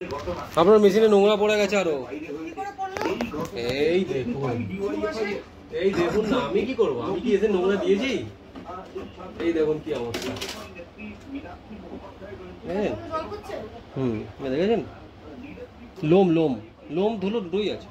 আপনার মেশিনে নোংরা পড়ে গেছে আরো। এই দেখুন, এই দেখুন না, আমি কি করবো? আমি কি এসে নোংরা দিয়েছি? এই দেখুন কি অবস্থা। দেখেছেন? লোম লোম লোম ধুলো দুটোই আছে।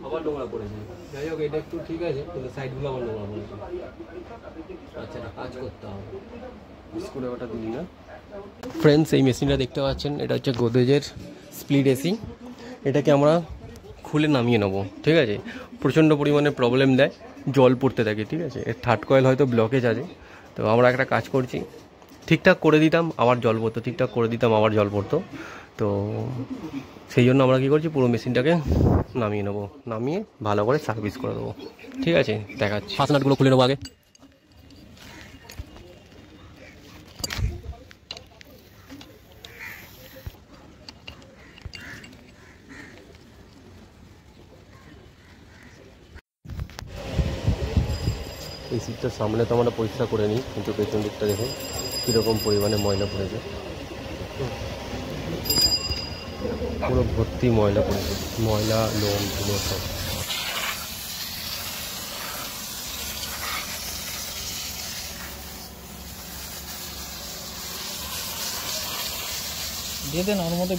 আবার নোংরা পড়েছে। যাই হোক, এটা একটু ঠিক আছে, কিন্তু সাইডগুলো আবার নোংরা পড়েছে। আচ্ছা, কাজ করতে হবে। স্কুলে ওটা দিই না। ফ্রেন্ডস, এই মেশিনটা দেখতে পাচ্ছেন, এটা হচ্ছে গোদরেজের স্প্লিট এসি। এটাকে আমরা খুলে নামিয়ে নেবো, ঠিক আছে? প্রচণ্ড পরিমাণে প্রবলেম দেয়, জল পড়তে থাকে, ঠিক আছে? এর থার্ড কয়েল হয়তো ব্লকেজ আছে। তো আমরা একটা কাজ করছি, ঠিকঠাক করে দিতাম আবার জল পড়তো, ঠিকঠাক করে দিতাম আবার জল পড়তো। তো সেই জন্য আমরা কী করছি, পুরো মেশিনটাকে নামিয়ে নেবো, নামিয়ে ভালো করে সার্ভিস করে দেবো, ঠিক আছে? দেখাচ্ছি। ফাস্ট নাটগুলো খুলে নেবো আগে। এই সিটটার সামনে তো আমরা পরিষ্কার করে নিই, কিন্তু পেছন দিকটা দেখুন কীরকম পরিমাণে ময়লা পড়েছে। পুরো ভর্তি ময়লা পড়েছে, ময়লা, লোম, ধুলো সব। দিয়ে দেন ওর মধ্যে।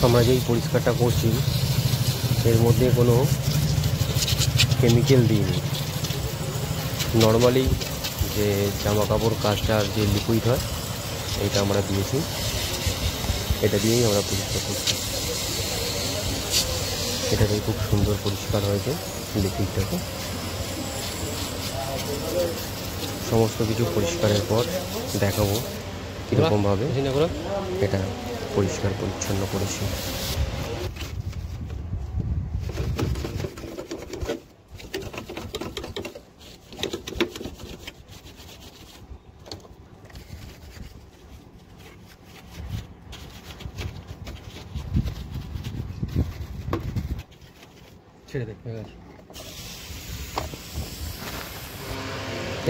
আমরা যেই পরিষ্কারটা করছি এর মধ্যে কোনো কেমিক্যাল দিইনি। নর্মালি যে জামা কাপড় কাচার যে লিকুইড হয় এইটা আমরা দিয়েছি, এটা দিয়েই আমরা পরিষ্কার করছি। এটাতে খুব সুন্দর পরিষ্কার হয়েছে লিকুইডটাকে। সমস্ত কিছু পরিষ্কারের পর দেখাবো কীরকমভাবে এটা পরিষ্কার পরিচ্ছন্ন করেছি।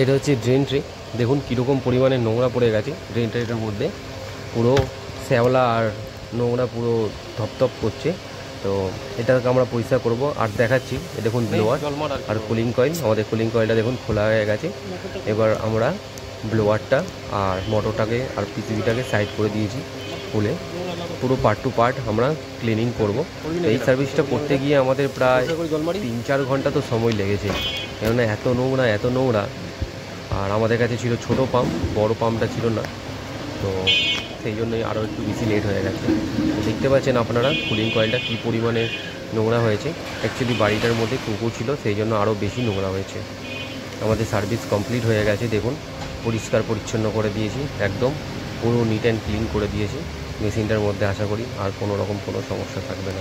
এটা হচ্ছে ড্রেন ট্রে। দেখুন কীরকম পরিমাণে নোংরা পড়ে গেছে ড্রেন ট্রেটার মধ্যে, পুরো শ্যাওলা আর নোংরা পুরো ধপধপ করছে। তো এটাকে আমরা পরিষ্কার করব। আর দেখাচ্ছি, দেখুন ব্লোয়ার আর কুলিং কয়েল। আমাদের কুলিং কয়েলটা দেখুন খোলা হয়ে গেছে। এবার আমরা ব্লোয়ারটা আর মোটরটাকে আর পিসিবিটাকে সাইড করে দিয়েছি খুলে, পুরো পার্ট টু পার্ট আমরা ক্লিনিং করব। এই সার্ভিসটা করতে গিয়ে আমাদের প্রায় 3-4 ঘন্টা তো সময় লেগেছে, কেননা এত নোংরা। আর আমাদের কাছে ছিল ছোটো পাম্প, বড় পাম্পটা ছিল না, তো সেই জন্যই আরও একটু বেশি লেট হয়ে গেছে। দেখতে পাচ্ছেন আপনারা কুলিং কয়েলটা কী পরিমাণে নোংরা হয়েছে। অ্যাকচুয়ালি বাড়িটার মধ্যে কুকুর ছিল, সেই জন্য আরও বেশি নোংরা হয়েছে। আমাদের সার্ভিস কমপ্লিট হয়ে গেছে, দেখুন পরিষ্কার পরিচ্ছন্ন করে দিয়েছি, একদম পুরো নিট অ্যান্ড ক্লিন করে দিয়েছি মেশিনটার মধ্যে। আশা করি আর কোনো রকম কোনো সমস্যা থাকবে না।